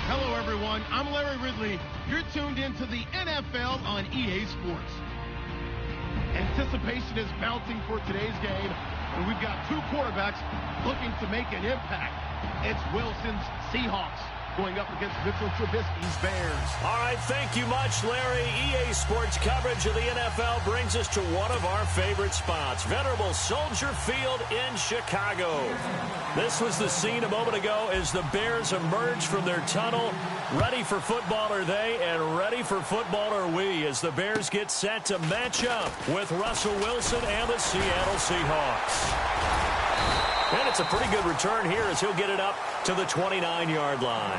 Hello, everyone. I'm Larry Ridley. You're tuned into the NFL on EA Sports. Anticipation is mounting for today's game, and we've got two quarterbacks looking to make an impact. It's Wilson's Seahawks going up against Mitchell Trubisky's Bears. All right, thank you much, Larry. EA Sports coverage of the NFL brings us to one of our favorite spots, venerable Soldier Field in Chicago. This was the scene a moment ago as the Bears emerged from their tunnel. Ready for football are they, and ready for football are we, as the Bears get set to match up with Russell Wilson and the Seattle Seahawks. And it's a pretty good return here as he'll get it up to the 29-yard line.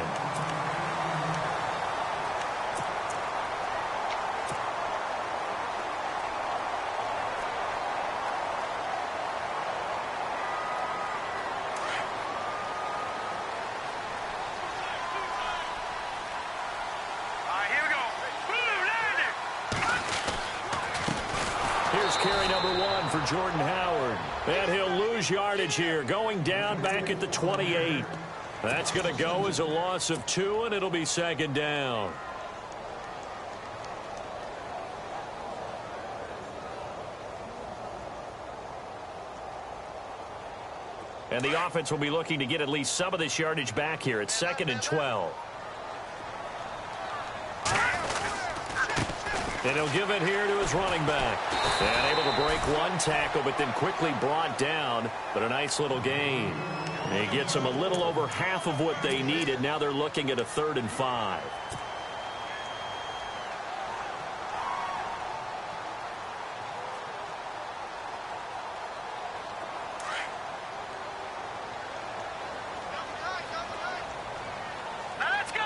Here's carry number 1 for Jordan Howard. And he'll lose yardage here, going down back at the 28. That's going to go as a loss of 2, and it'll be second down. And the offense will be looking to get at least some of this yardage back here. It's 2nd and 12. And he'll give it here to his running back. And able to break one tackle, but then quickly brought down. But a nice little gain. And he gets them a little over half of what they needed. Now they're looking at a 3rd and 5. Let's go.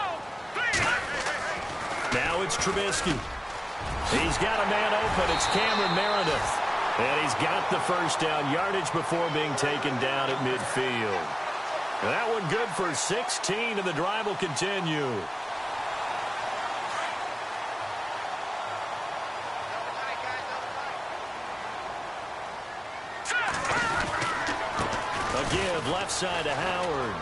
Now it's Trubisky. He's got a man open. It's Cameron Meredith. And he's got the first down yardage before being taken down at midfield. And that one good for 16, and the drive will continue. Again, left side to Howard.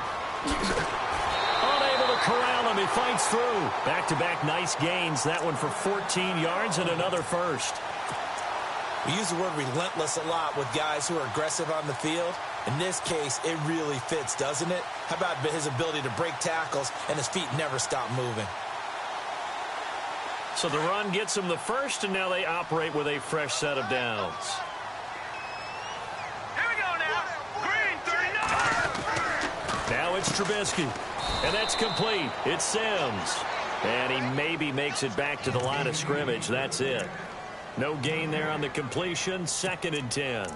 Unable to corral him. He fights through. Back-to-back nice gains. That one for 14 yards and another first. We use the word relentless a lot with guys who are aggressive on the field. In this case, it really fits, doesn't it? How about his ability to break tackles and his feet never stop moving? So the run gets him the first, and now they operate with a fresh set of downs. Here we go now. Green, 39. Now it's Trubisky, and that's complete. It's Sims, and he maybe makes it back to the line of scrimmage. That's it. No gain there on the completion. 2nd and 10.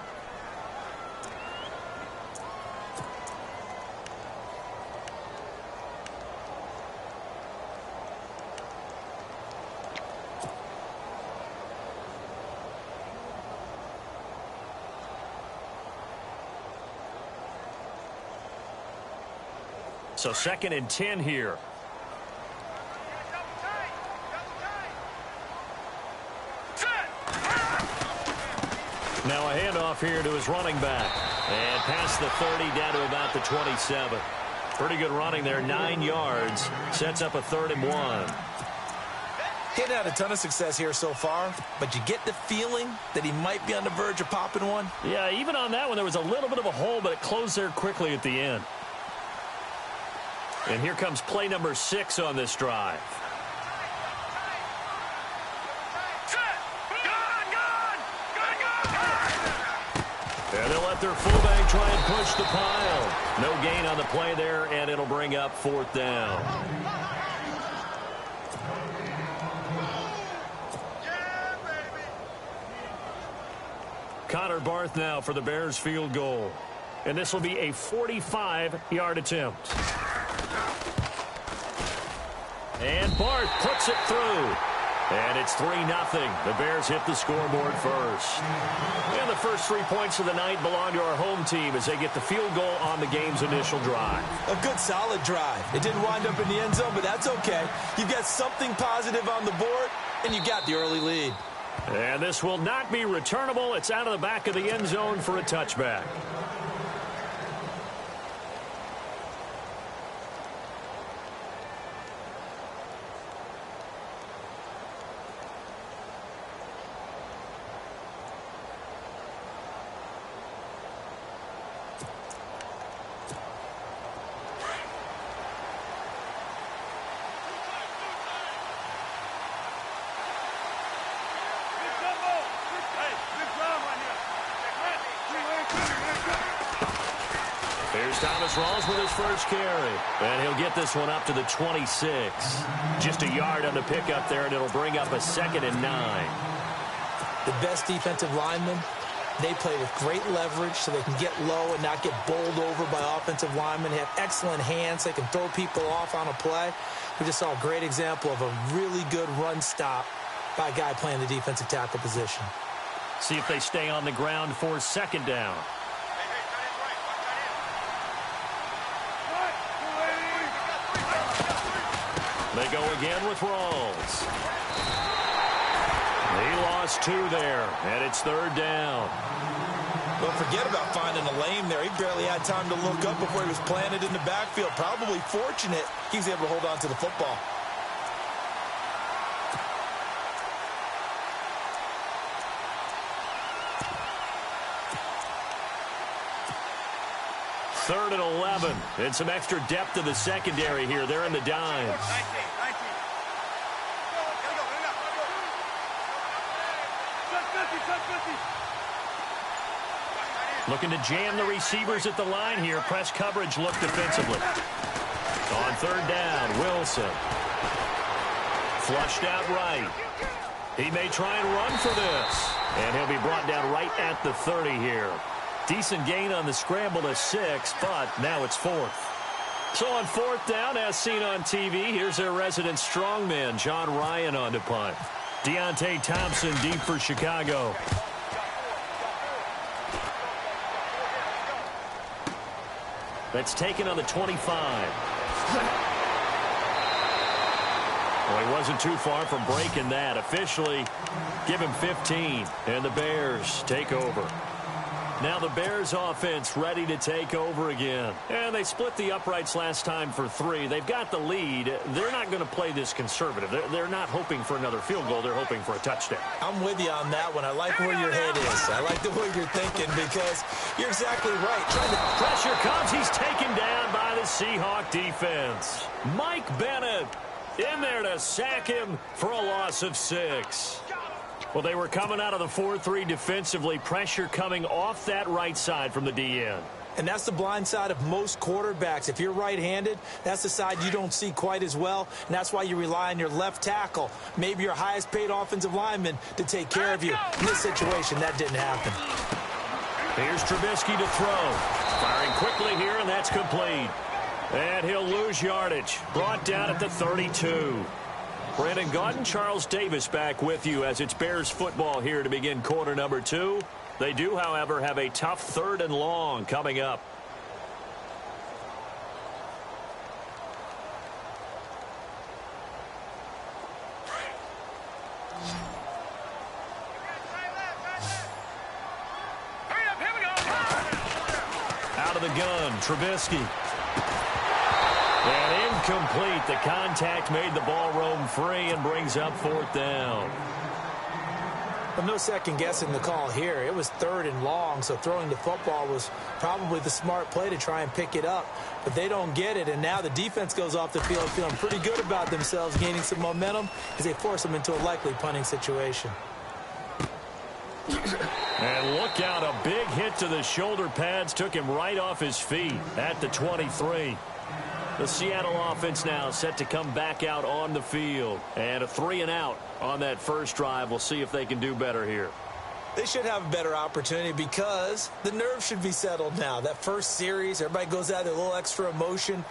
So 2nd and 10 here. Now a handoff here to his running back. And past the 30 down to about the 27. Pretty good running there, 9 yards. Sets up a 3rd and 1. He hadn't had a ton of success here so far, but you get the feeling that he might be on the verge of popping one. Yeah, even on that one, there was a little bit of a hole, but it closed there quickly at the end. And here comes play number 6 on this drive. And they'll let their fullback try and push the pile. No gain on the play there, and it'll bring up 4th down. Connor Barth now for the Bears field goal. And this will be a 45-yard attempt. And Barth puts it through. And it's 3-0. The Bears hit the scoreboard first. And the first 3 points of the night belong to our home team as they get the field goal on the game's initial drive. A good, solid drive. It didn't wind up in the end zone, but that's okay. You've got something positive on the board, and you got the early lead. And this will not be returnable. It's out of the back of the end zone for a touchback. Here's Thomas Rawls with his first carry. And he'll get this one up to the 26. Just a yard on the pickup there, and it'll bring up a 2nd and 9. The best defensive linemen, they play with great leverage so they can get low and not get bowled over by offensive linemen. They have excellent hands. They can throw people off on a play. We just saw a great example of a really good run stop by a guy playing the defensive tackle position. See if they stay on the ground for 2nd down. They go again with Rawls. He lost 2 there, and it's 3rd down. Well, forget about finding a lane there. He barely had time to look up before he was planted in the backfield. Probably fortunate he was able to hold on to the football. Third and 11. And some extra depth to the secondary here. They're in the dimes. Looking to jam the receivers at the line here. Press coverage look defensively. On 3rd down, Wilson. Flushed out right. He may try and run for this. And he'll be brought down right at the 30 here. Decent gain on the scramble to 6, but now it's 4th. So on 4th down, as seen on TV, here's their resident strongman, John Ryan, on to punt. Deontay Thompson deep for Chicago. That's taken on the 25. Well, he wasn't too far from breaking that. Officially, give him 15, and the Bears take over. Now the Bears offense ready to take over again. And they split the uprights last time for 3. They've got the lead. They're not going to play this conservative. They're not hoping for another field goal. They're hoping for a touchdown. I'm with you on that one. I like where your head is. I like the way you're thinking because you're exactly right. Pressure comes. He's taken down by the Seahawk defense. Mike Bennett in there to sack him for a loss of 6. Well, they were coming out of the 4-3 defensively. Pressure coming off that right side from the DN. And that's the blind side of most quarterbacks. If you're right-handed, that's the side you don't see quite as well. And that's why you rely on your left tackle, maybe your highest-paid offensive lineman, to take care of you. In this situation, that didn't happen. Here's Trubisky to throw. Firing quickly here, and that's complete. And he'll lose yardage. Brought down at the 32. Brandon Gaudin, Charles Davis back with you as it's Bears football here to begin quarter number 2. They do, however, have a tough 3rd and long coming up. Out of the gun, Trubisky. And incomplete. The contact made the ball roam free and brings up 4th down. But no second guessing the call here. It was 3rd and long, so throwing the football was probably the smart play to try and pick it up. But they don't get it, and now the defense goes off the field feeling pretty good about themselves, gaining some momentum as they force them into a likely punting situation. And look out, a big hit to the shoulder pads took him right off his feet at the 23. The Seattle offense now set to come back out on the field. And a 3-and-out on that first drive. We'll see if they can do better here. They should have a better opportunity because the nerves should be settled now. That first series, everybody goes out there, a little extra emotion.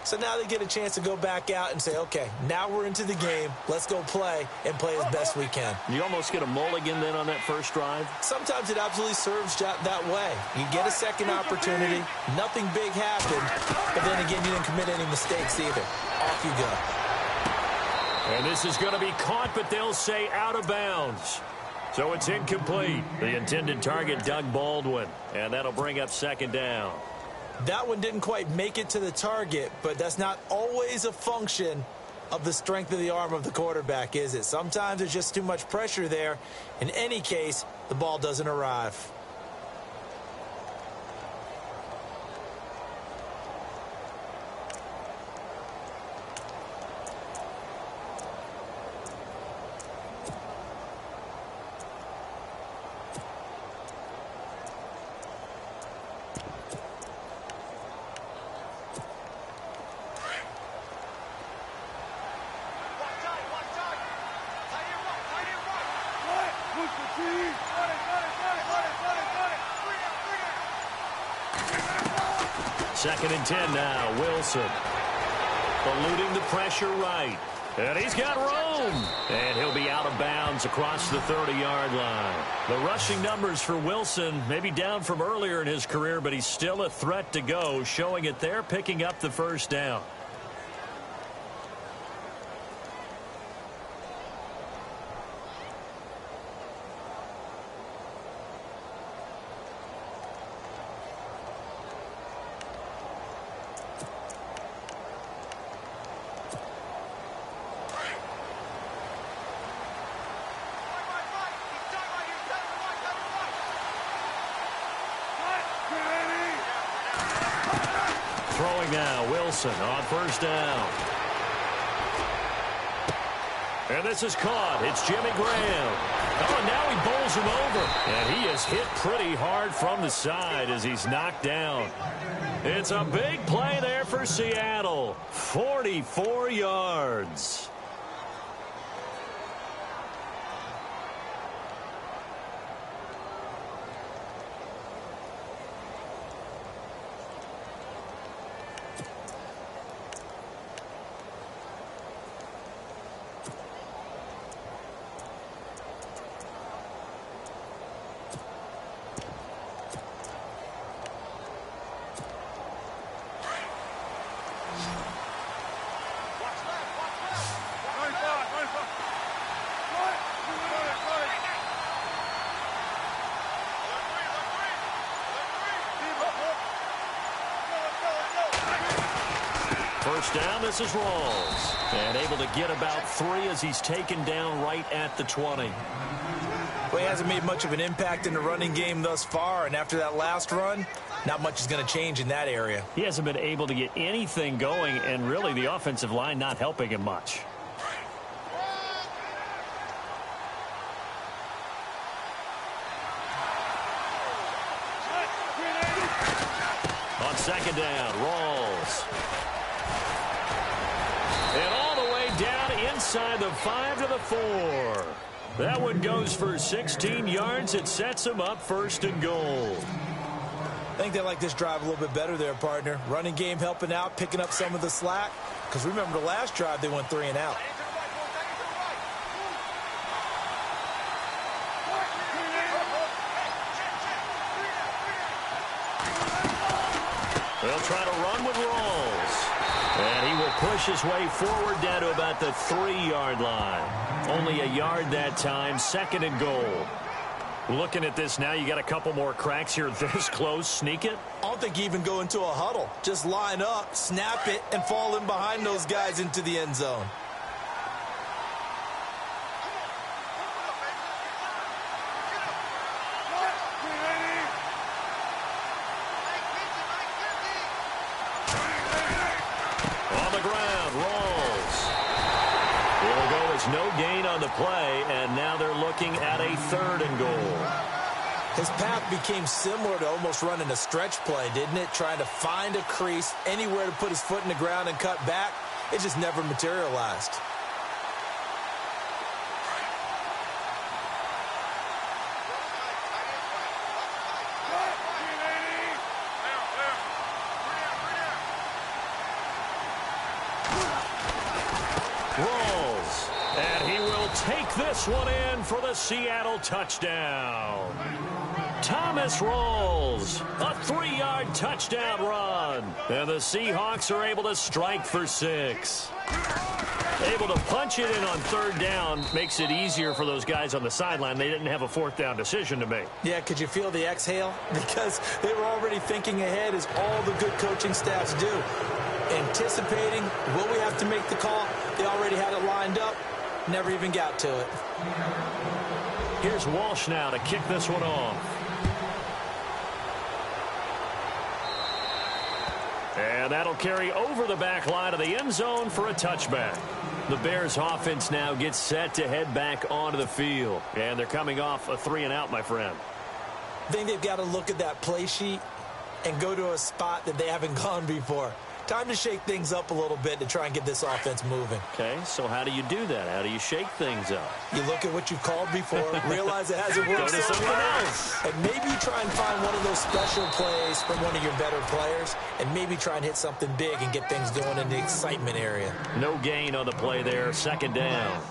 So now they get a chance to go back out and say, okay, now we're into the game. Let's go play and play as best we can. You almost get a mulligan then on that first drive? Sometimes it absolutely serves that way. You get a second opportunity. Nothing big happened. But then again, you didn't commit any mistakes either. Off you go. And this is going to be caught, but they'll say out of bounds. So it's incomplete. The intended target, Doug Baldwin. And that'll bring up 2nd down. That one didn't quite make it to the target, but that's not always a function of the strength of the arm of the quarterback, is it? Sometimes there's just too much pressure there. In any case, the ball doesn't arrive. Second and 10 now, Wilson. Eluding the pressure right. And he's got room. And he'll be out of bounds across the 30-yard line. The rushing numbers for Wilson maybe down from earlier in his career, but he's still a threat to go, showing it there, picking up the first down. Throwing now, Wilson on first down. And this is caught. It's Jimmy Graham. Oh, and now he bowls him over. And he is hit pretty hard from the side as he's knocked down. It's a big play there for Seattle. 44 yards. first down. This is Rawls. And able to get about 3 as he's taken down right at the 20. Well, he hasn't made much of an impact in the running game thus far, and after that last run, not much is going to change in that area. He hasn't been able to get anything going, and really the offensive line not helping him much. On second down, Rawls. And all the way down inside the 5 to the 4. That one goes for 16 yards. It sets him up first and goal. I think they like this drive a little bit better there, partner. Running game helping out, picking up some of the slack. Because remember the last drive, they went 3 and out. They'll try to run with Rawls. And he will push his way forward down to about the 3-yard line. Only a yard that time, second and goal. Looking at this now, you got a couple more cracks here this close. Sneak it? I don't think you even go into a huddle. Just line up, snap it, and fall in behind those guys into the end zone. On the ground, Rawls. It'll go as no gain on the play, and now they're looking at a 3rd and goal. His path became similar to almost running a stretch play, didn't it? Trying to find a crease, anywhere to put his foot in the ground and cut back. It just never materialized. Rawls, and he will take this one in for the Seattle touchdown. Thomas Rawls, a 3-yard touchdown run. And the Seahawks are able to strike for 6. Able to punch it in on 3rd down makes it easier for those guys on the sideline. They didn't have a 4th down decision to make. Yeah, could you feel the exhale? Because they were already thinking ahead, as all the good coaching staffs do. Anticipating, will we have to make the call? They already had it lined up. Never even got to it. Here's Walsh now to kick this one off. And that'll carry over the back line of the end zone for a touchback. The Bears offense now gets set to head back onto the field. And they're coming off a 3-and-out, my friend. I think they've got to look at that play sheet and go to a spot that they haven't gone before. Time to shake things up a little bit to try and get this offense moving. Okay, so how do you do that? How do you shake things up? You look at what you've called before, realize it hasn't worked Go to something else. and maybe try and find one of those special plays from one of your better players, and maybe try and hit something big and get things going in the excitement area. No gain on the play there, second down.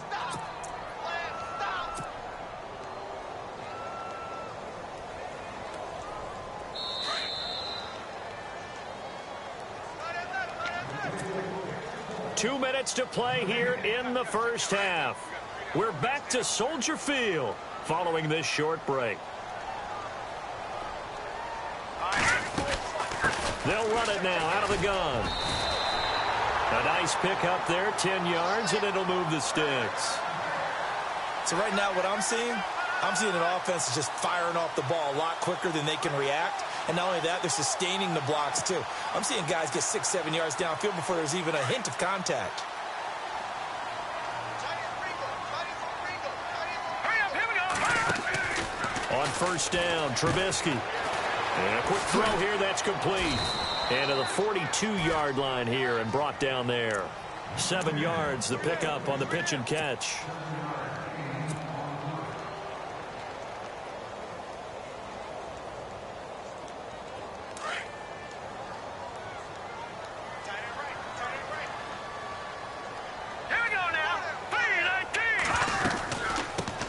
Two minutes to play here in the first half. We're back to Soldier Field following this short break. They'll run it now out of the gun. A nice pickup there, 10 yards, and it'll move the sticks. So right now what I'm seeing an offense that's just firing off the ball a lot quicker than they can react. And not only that, they're sustaining the blocks, too. I'm seeing guys get 6-7 yards downfield before there's even a hint of contact. On first down, Trubisky. And a quick throw here, that's complete. And to the 42-yard line here and brought down there. 7 yards, the pickup on the pitch and catch.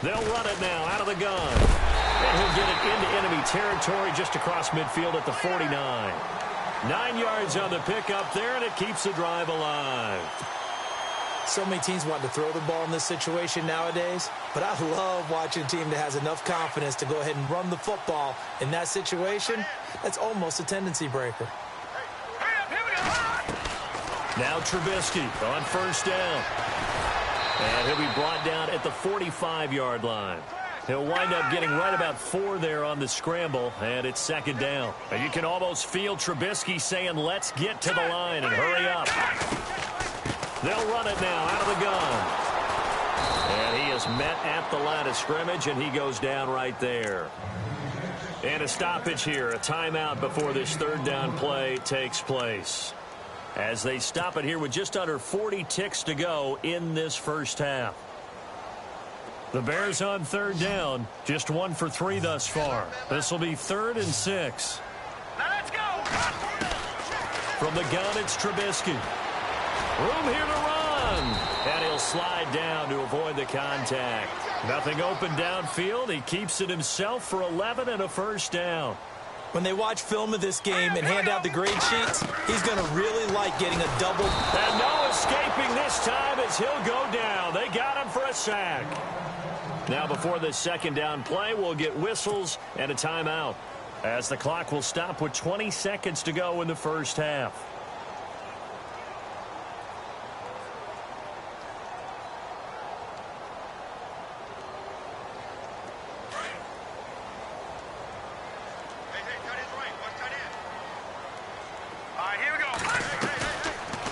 They'll run it now out of the gun. And he'll get it into enemy territory just across midfield at the 49. 9 yards on the pickup there, and it keeps the drive alive. So many teams want to throw the ball in this situation nowadays, but I love watching a team that has enough confidence to go ahead and run the football in that situation. That's almost a tendency breaker. Now Trubisky on first down. And he'll be brought down at the 45-yard line. He'll wind up getting right about 4 there on the scramble, and it's second down. And you can almost feel Trubisky saying, let's get to the line and hurry up. They'll run it now out of the gun. And he is met at the line of scrimmage, and he goes down right there. And a stoppage here, a timeout before this third down play takes place. As they stop it here with just under 40 ticks to go in this first half. The Bears on third down, just 1 for 3 thus far. This will be 3rd and 6. Now let's go. From the gun, it's Trubisky. Room here to run. And he'll slide down to avoid the contact. Nothing open downfield. He keeps it himself for 11 and a first down. When they watch film of this game and hand out the grade sheets, he's going to really like getting a double. And no escaping this time as he'll go down. They got him for a sack. Now before this second down play, we'll get whistles and a timeout, as the clock will stop with 20 seconds to go in the first half.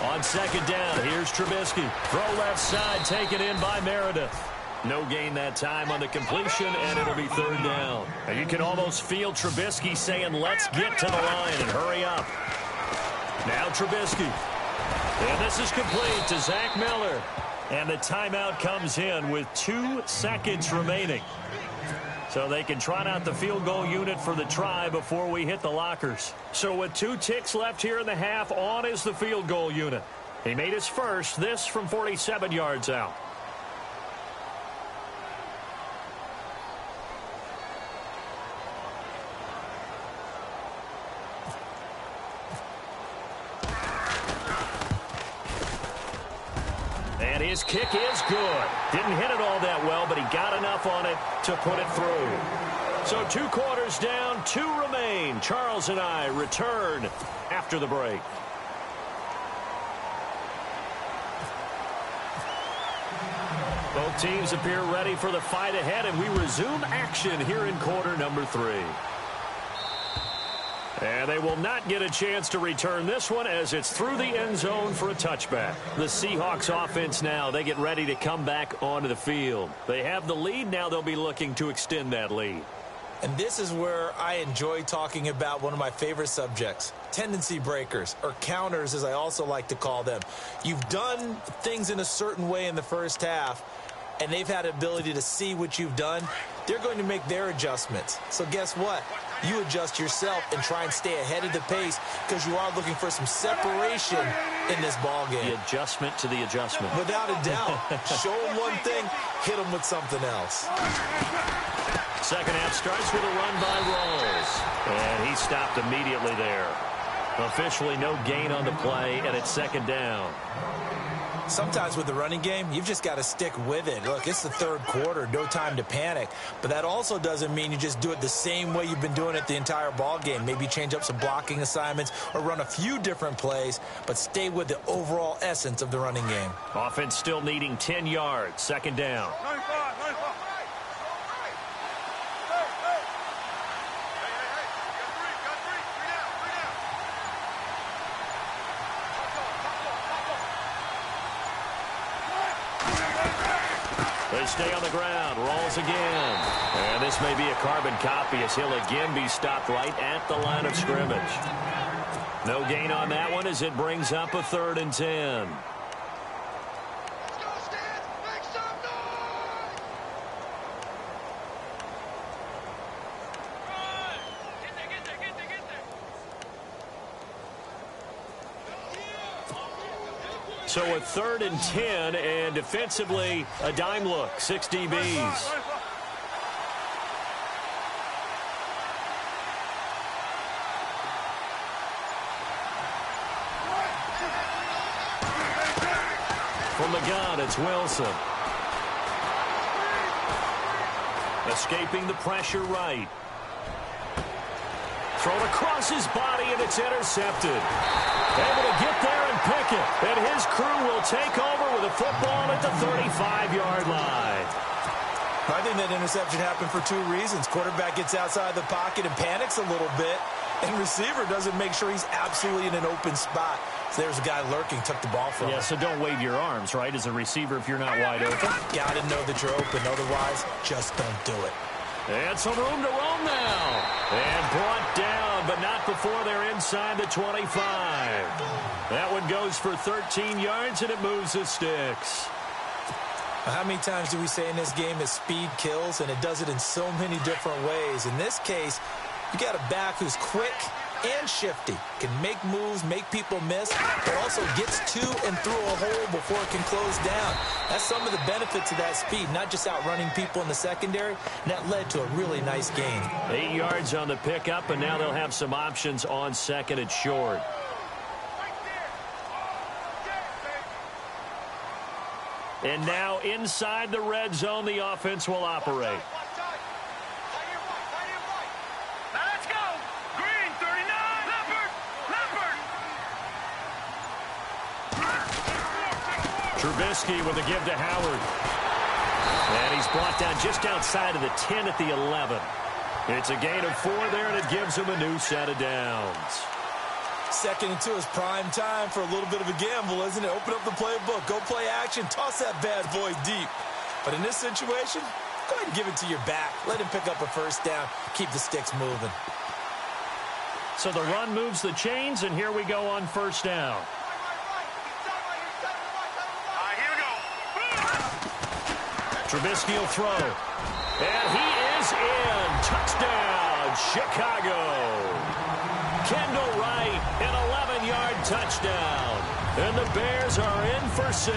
On second down, here's Trubisky. Throw left side, taken in by Meredith. No gain that time on the completion, and it'll be third down. And you can almost feel Trubisky saying, let's get to the line and hurry up. Now Trubisky. And this is complete to Zach Miller. And the timeout comes in with 2 seconds remaining. So they can trot out the field goal unit for the try before we hit the lockers. So with 2 ticks left here in the half, on is the field goal unit. He made his first, this from 47 yards out. And his kick is good. Didn't hit it all that well, but he got enough on it to put it through. So 2 quarters down, 2 remain. Charles and I return after the break. Both teams appear ready for the fight ahead, and we resume action here in quarter number 3. And they will not get a chance to return this one as it's through the end zone for a touchback. The Seahawks offense now, they get ready to come back onto the field. They have the lead. Now they'll be looking to extend that lead. And this is where I enjoy talking about one of my favorite subjects, tendency breakers, or counters as I also like to call them. You've done things in a certain way in the first half, and they've had the ability to see what you've done. They're going to make their adjustments. So guess what? You adjust yourself and try and stay ahead of the pace because you are looking for some separation in this ball game. The adjustment to the adjustment. Without a doubt. Show them one thing, hit them with something else. Second half starts with a run by Rawls. And he stopped immediately there. Officially no gain on the play, and it's second down. Sometimes with the running game, you've just got to stick with it. Look, it's the third quarter, no time to panic. But that also doesn't mean you just do it the same way you've been doing it the entire ball game. Maybe change up some blocking assignments or run a few different plays, but stay with the overall essence of the running game. Offense still needing 10 yards, second down. They stay on the ground. Rawls again. And this may be a carbon copy as he'll again be stopped right at the line of scrimmage. No gain on that one as it brings up a 3rd and 10. So a 3rd and 10, and defensively, a dime look, 6 DBs. From the gun, it's Wilson. Escaping the pressure right. Thrown across his body, and it's intercepted. Able to get there and pick it. And his crew will take over with a football at the 35-yard line. I think that interception happened for two reasons. Quarterback gets outside the pocket and panics a little bit, and receiver doesn't make sure he's absolutely in an open spot. So there's a guy lurking, took the ball from him. Yeah, so don't wave your arms, right, as a receiver if you're not wide open. Got to know that you're open. Otherwise, just don't do it. And some room to roam now. And brought down, but not before they're inside the 25. That one goes for 13 yards, and it moves the sticks. How many times do we say in this game that speed kills, and it does it in so many different ways? In this case, you got a back who's quick and shifty, can make moves, make people miss, but also gets to and through a hole before it can close down. That's some of the benefits of that speed, not just outrunning people in the secondary, and that led to a really nice gain. 8 yards on the pickup, and now they'll have some options on second and short. And now inside the red zone, the offense will operate. Trubisky with a give to Howard. And he's brought down just outside of the 10 at the 11. It's a gain of 4 there, and it gives him a new set of downs. 2nd and 2 is prime time for a little bit of a gamble, isn't it? Open up the playbook, go play action, toss that bad boy deep. But in this situation, go ahead and give it to your back. Let him pick up a first down, keep the sticks moving. So the run moves the chains, and here we go on first down. Trubisky will throw. And he is in. Touchdown, Chicago. Kendall Wright, an 11-yard touchdown. And the Bears are in for 6.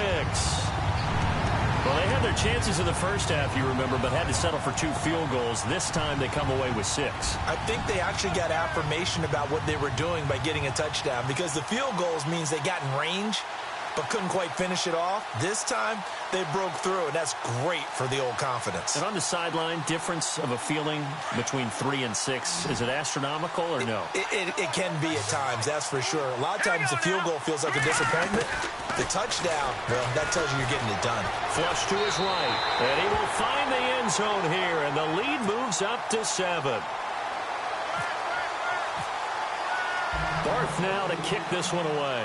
Well, they had their chances in the first half, you remember, but had to settle for 2 field goals. This time they come away with 6. I think they actually got affirmation about what they were doing by getting a touchdown, because the field goals means they got in range but couldn't quite finish it off. This time, they broke through, and that's great for the old confidence. And on the sideline, difference of a feeling between 3 and 6, is it astronomical or no? It can be at times, that's for sure. A lot of times the field goal feels like a disappointment. The touchdown, well, that tells you you're getting it done. Flush to his right, and he will find the end zone here, and the lead moves up to 7. Barth now to kick this one away.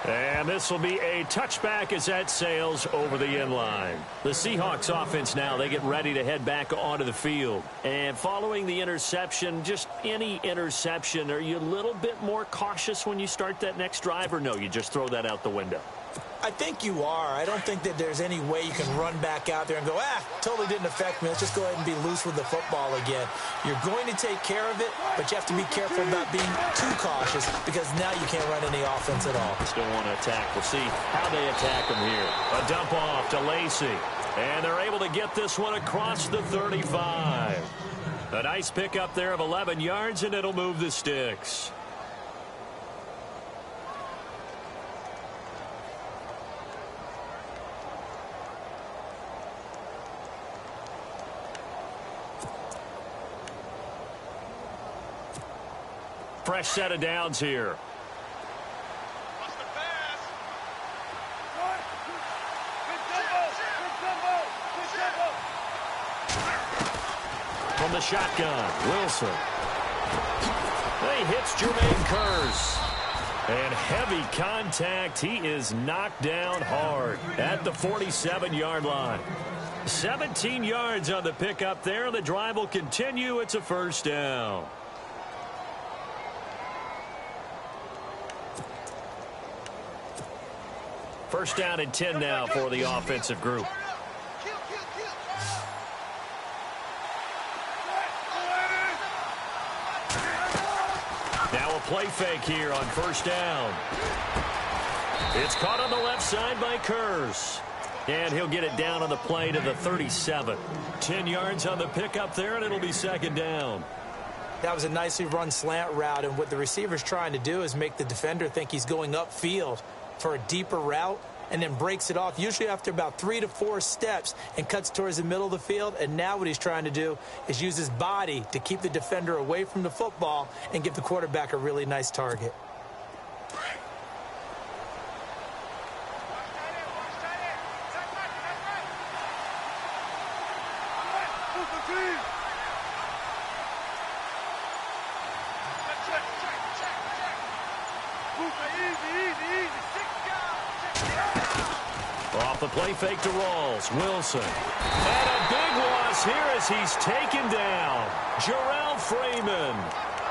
And this will be a touchback as that sails over the end line. The Seahawks offense now, they get ready to head back onto the field. And following the interception, just any interception, are you a little bit more cautious when you start that next drive, or no, you just throw that out the window? I think you are. I don't think that there's any way you can run back out there and go, totally didn't affect me. Let's just go ahead and be loose with the football again. You're going to take care of it, but you have to be careful about being too cautious, because now you can't run any offense at all. Still want to attack. We'll see how they attack them here. A dump off to Lacey. And they're able to get this one across the 35. A nice pickup there of 11 yards, and it'll move the sticks. Fresh set of downs here. From the shotgun, Wilson. He hits Jermaine Kearse. And heavy contact. He is knocked down hard at the 47-yard line. 17 yards on the pickup there. The drive will continue. It's a first down. First down and 10 now for the offensive group. Now a play fake here on first down. It's caught on the left side by Kearse. And he'll get it down on the play to the 37. 10 yards on the pickup there, and it'll be second down. That was a nicely run slant route, and what the receiver's trying to do is make the defender think he's going upfield for a deeper route, and then breaks it off, usually after about 3 to 4 steps, and cuts towards the middle of the field. And now what he's trying to do is use his body to keep the defender away from the football and give the quarterback a really nice target. Off the play fake to Rawls. Wilson. And a big loss here as he's taken down. Jarrell Freeman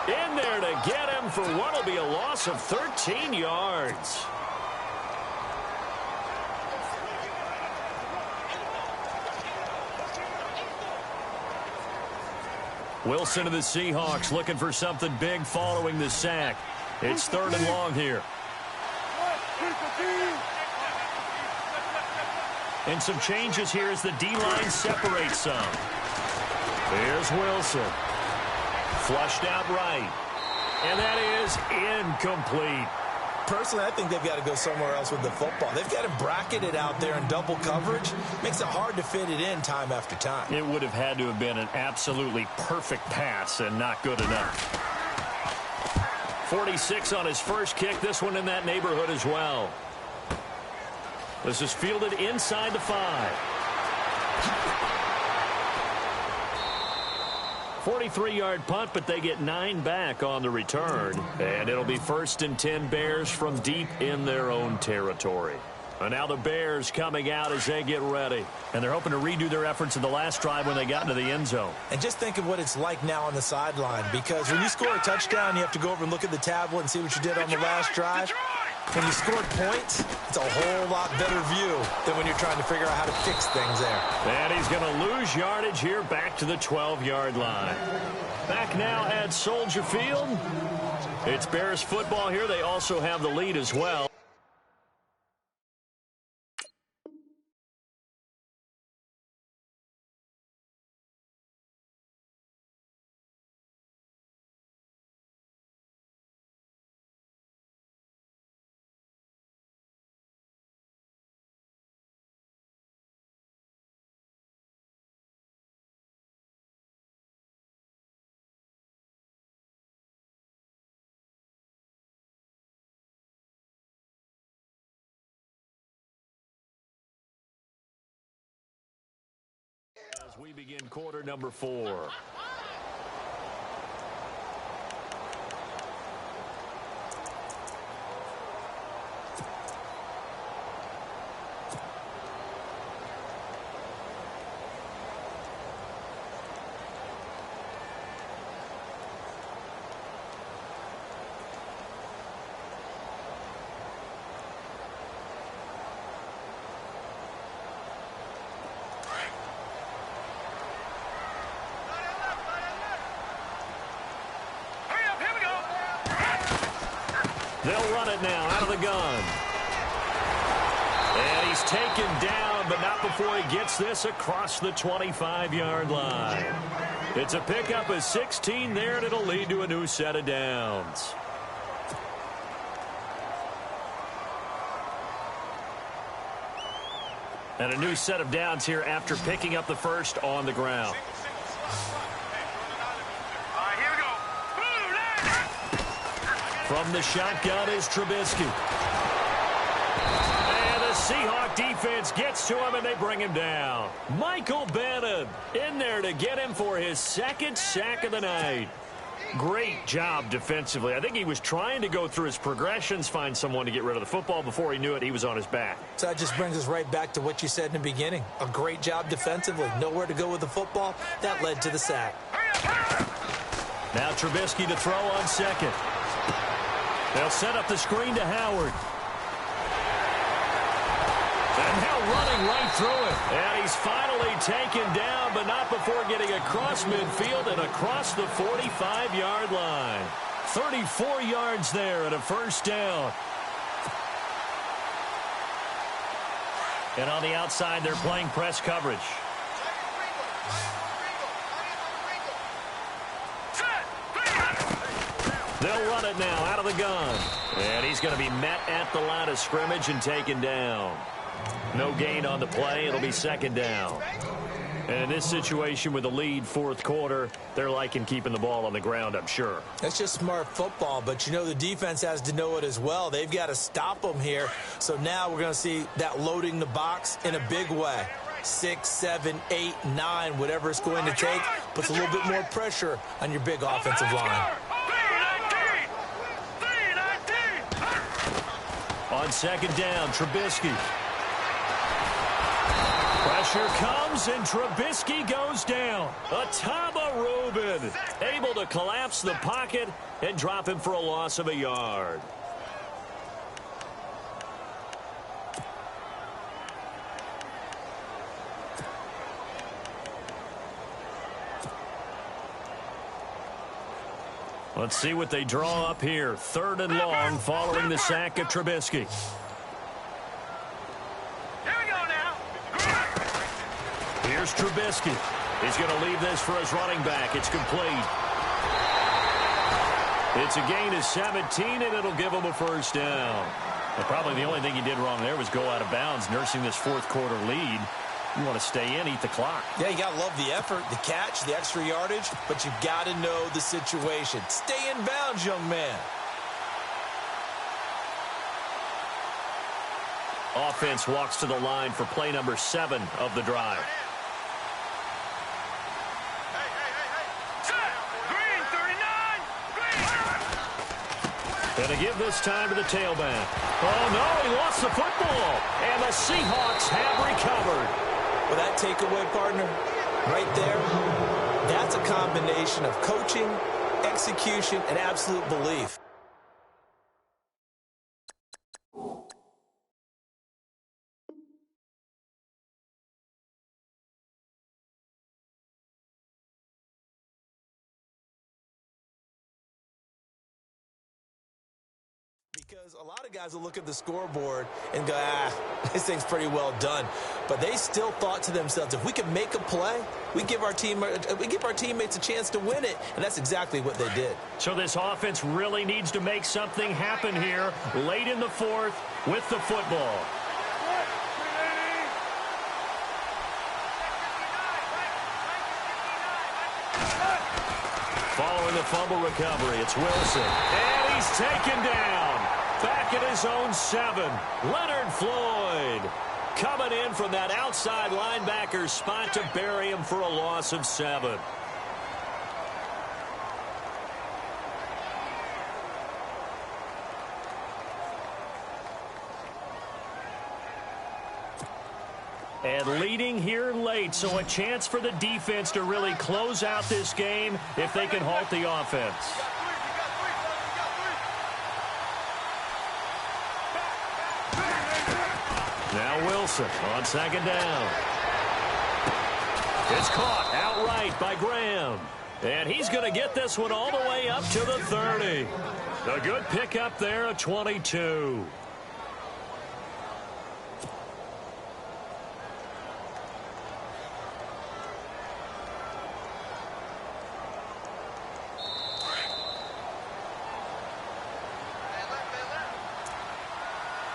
in there to get him for what will be a loss of 13 yards. Wilson of the Seahawks looking for something big following the sack. It's 3rd and long here. And some changes here as the D-line separates some. Here's Wilson. Flushed out right. And that is incomplete. Personally, I think they've got to go somewhere else with the football. They've got to bracket it out there in double coverage. Makes it hard to fit it in time after time. It would have had to have been an absolutely perfect pass and not good enough. 46 on his first kick. This one in that neighborhood as well. This is fielded inside the 5. 43-yard punt, but they get 9 back on the return. And it'll be 1st and 10 Bears from deep in their own territory. And now the Bears coming out as they get ready. And they're hoping to redo their efforts in the last drive when they got into the end zone. And just think of what it's like now on the sideline, because when you score a touchdown, you have to go over and look at the tablet and see what you did on the last drive. When you score points, it's a whole lot better view than when you're trying to figure out how to fix things there. And he's going to lose yardage here back to the 12-yard line. Back now at Soldier Field. It's Bears football here. They also have the lead as well. As we begin quarter number 4. They'll run it now out of the gun. And he's taken down, but not before he gets this across the 25-yard line. It's a pickup of 16 there, and it'll lead to a new set of downs. And a new set of downs here after picking up the first on the ground. From the shotgun is Trubisky. And the Seahawk defense gets to him, and they bring him down. Michael Bannon in there to get him for his 2nd sack of the night. Great job defensively. I think he was trying to go through his progressions, find someone to get rid of the football. Before he knew it, he was on his back. So that just brings us right back to what you said in the beginning. A great job defensively. Nowhere to go with the football. That led to the sack. Now Trubisky to throw on 2nd. They'll set up the screen to Howard. And now running right through it. And he's finally taken down, but not before getting across midfield and across the 45-yard line. 34 yards there at a 1st down. And on the outside, they're playing press coverage. They'll run it now out of the gun. And he's going to be met at the line of scrimmage and taken down. No gain on the play. It'll be second down. And in this situation with the lead fourth quarter, they're liking keeping the ball on the ground, I'm sure. That's just smart football, but you know the defense has to know it as well. They've got to stop them here. So now we're going to see that loading the box in a big way. 6, 7, 8, 9, whatever it's going to take, puts a little bit more pressure on your big offensive line. On second down, Trubisky. Pressure comes, and Trubisky goes down. Atama Rubin able to collapse the pocket and drop him for a loss of a yard. Let's see what they draw up here. 3rd and long following the sack of Trubisky. Here's Trubisky. He's going to leave this for his running back. It's complete. It's a gain of 17, and it'll give him a first down. But probably the only thing he did wrong there was go out of bounds, nursing this fourth quarter lead. You want to stay in, eat the clock. Yeah, you got to love the effort, the catch, the extra yardage, but you've got to know the situation. Stay in bounds, young man. Offense walks to the line for play number 7 of the drive. Going to give this time to the tailback. Oh, no, he lost the football. And the Seahawks have recovered. Well, that takeaway, partner, right there, that's a combination of coaching, execution, and absolute belief. Because a lot of guys will look at the scoreboard and go, this thing's pretty well done. But they still thought to themselves, if we can make a play, we give our teammates a chance to win it. And that's exactly what they did. So this offense really needs to make something happen here late in the fourth with the football. Following the fumble recovery, it's Wilson. And he's taken down. Back at his own 7. Leonard Floyd coming in from that outside linebacker spot to bury him for a loss of 7. And leading here late, so a chance for the defense to really close out this game if they can halt the offense. Now Wilson on second down. It's caught outright by Graham. And he's going to get this one all the way up to the 30. A good pickup there, a 22.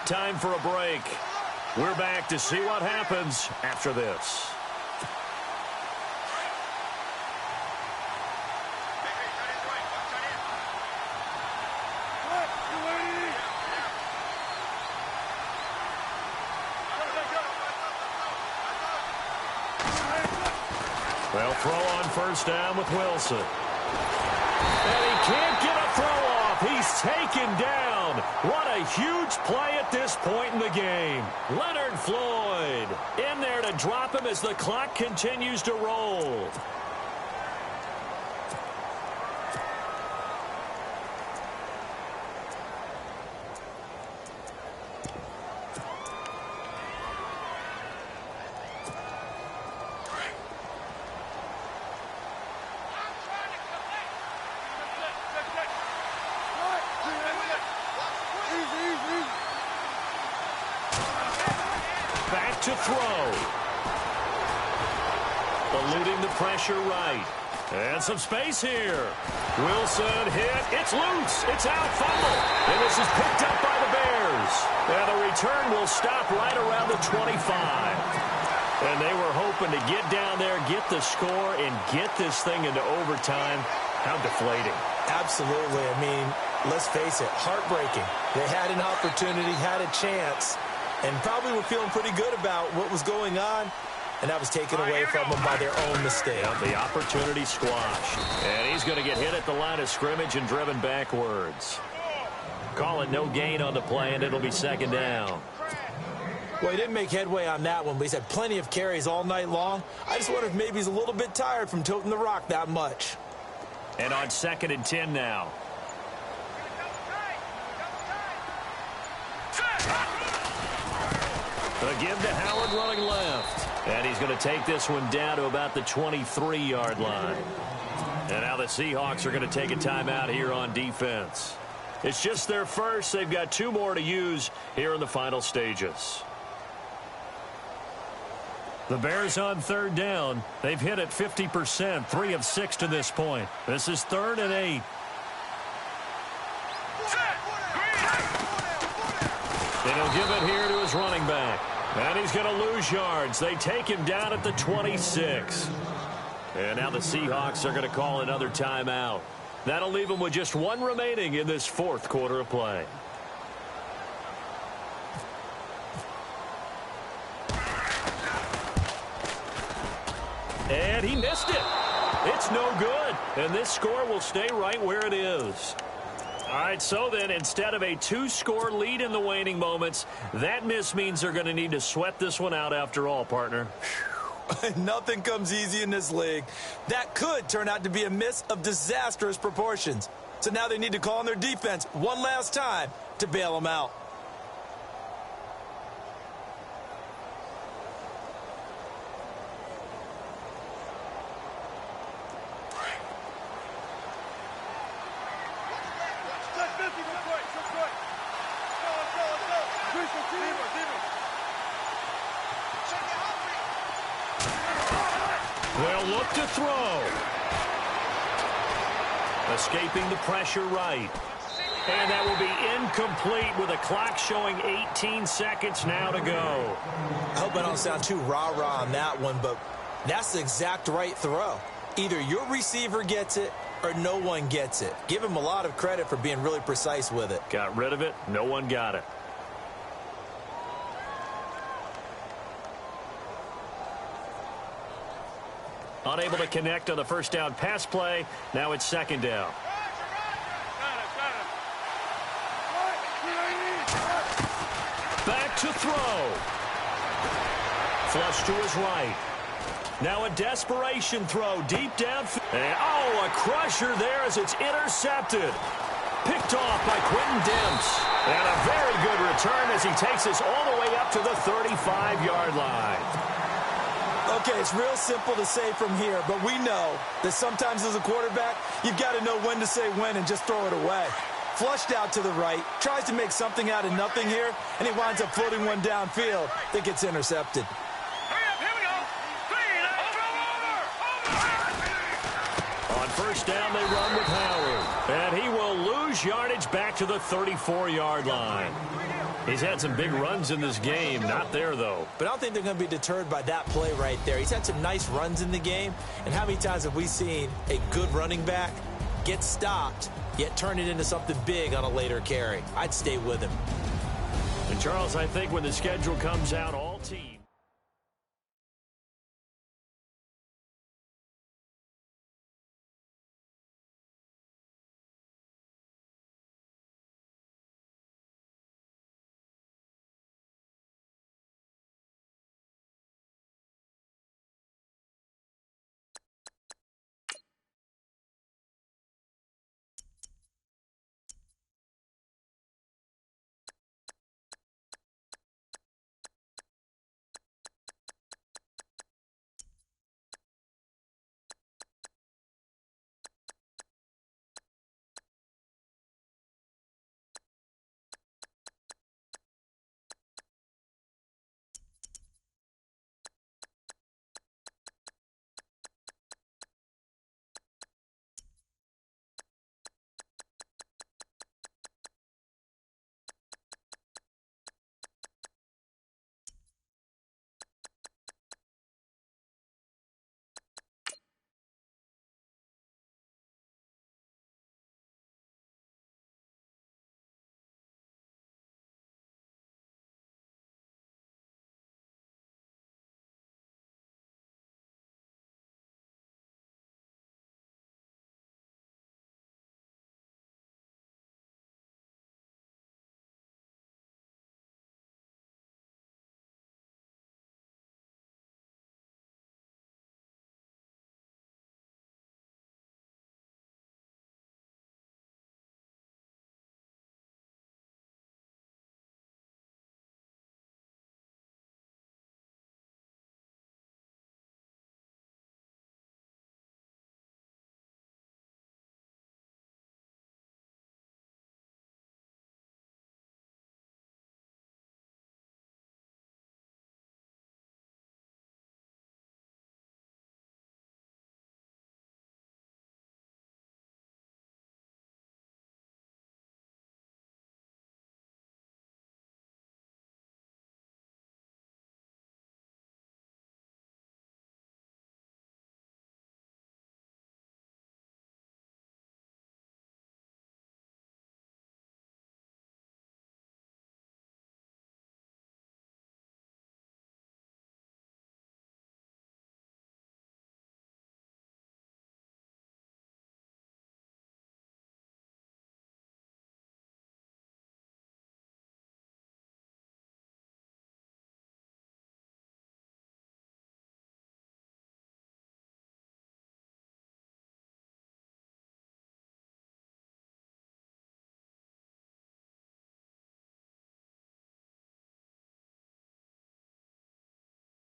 Time for a break. We're back to see what happens after this. They'll throw on first down with Wilson. And he can't get a throw off. He's taken down. What a huge play at this point in the game. Leonard Floyd in there to drop him as the clock continues to roll. Back to throw. Eluding the pressure right. And some space here. Wilson hit. It's loose. It's out. Fumble. And this is picked up by the Bears. And the return will stop right around the 25. And they were hoping to get down there, get the score, and get this thing into overtime. How deflating. Absolutely. I mean, let's face it, heartbreaking. They had an opportunity, had a chance, and probably were feeling pretty good about what was going on, and that was taken away from them by their own mistake. Yeah, the opportunity squashed. And he's going to get hit at the line of scrimmage and driven backwards. Call it no gain on the play, and it'll be second down. Well, he didn't make headway on that one, but he's had plenty of carries all night long. I just wonder if maybe he's a little bit tired from toting the rock that much. And on 2nd and 10 now. The give to Howard running left. And he's going to take this one down to about the 23-yard line. And now the Seahawks are going to take a timeout here on defense. It's just their first. They've got 2 more to use here in the final stages. The Bears on 3rd down. They've hit it 50%, 3 of 6 to this point. This is 3rd and 8. And he'll give it here to his running back. And he's going to lose yards. They take him down at the 26. And now the Seahawks are going to call another timeout. That'll leave them with just 1 remaining in this 4th quarter of play. And he missed it. It's no good. And this score will stay right where it is. All right, so then instead of a 2-score lead in the waning moments, that miss means they're going to need to sweat this one out after all, partner. Nothing comes easy in this league. That could turn out to be a miss of disastrous proportions. So now they need to call on their defense one last time to bail them out. They'll look to throw. Escaping the pressure right. And that will be incomplete with a clock showing 18 seconds now to go. I hope I don't sound too rah-rah on that one, but that's the exact right throw. Either your receiver gets it or no one gets it. Give him a lot of credit for being really precise with it. Got rid of it. No one got it. Unable to connect on the first down pass play. Now it's 2nd down. Back to throw. Flush to his right. Now a desperation throw deep downfield. Oh, a crusher there as it's intercepted. Picked off by Quentin Demps. And a very good return as he takes us all the way up to the 35-yard line. Okay, it's real simple to say from here, but we know that sometimes as a quarterback, you've got to know when to say when and just throw it away. Flushed out to the right, tries to make something out of nothing here, and he winds up floating one downfield that gets intercepted. On first down, they run with Howard. And he will lose yardage back to the 34-yard line. He's had some big runs in this game. Not there, though. But I don't think they're going to be deterred by that play right there. He's had some nice runs in the game. And how many times have we seen a good running back get stopped, yet turn it into something big on a later carry? I'd stay with him. And, Charles, I think when the schedule comes out, all teams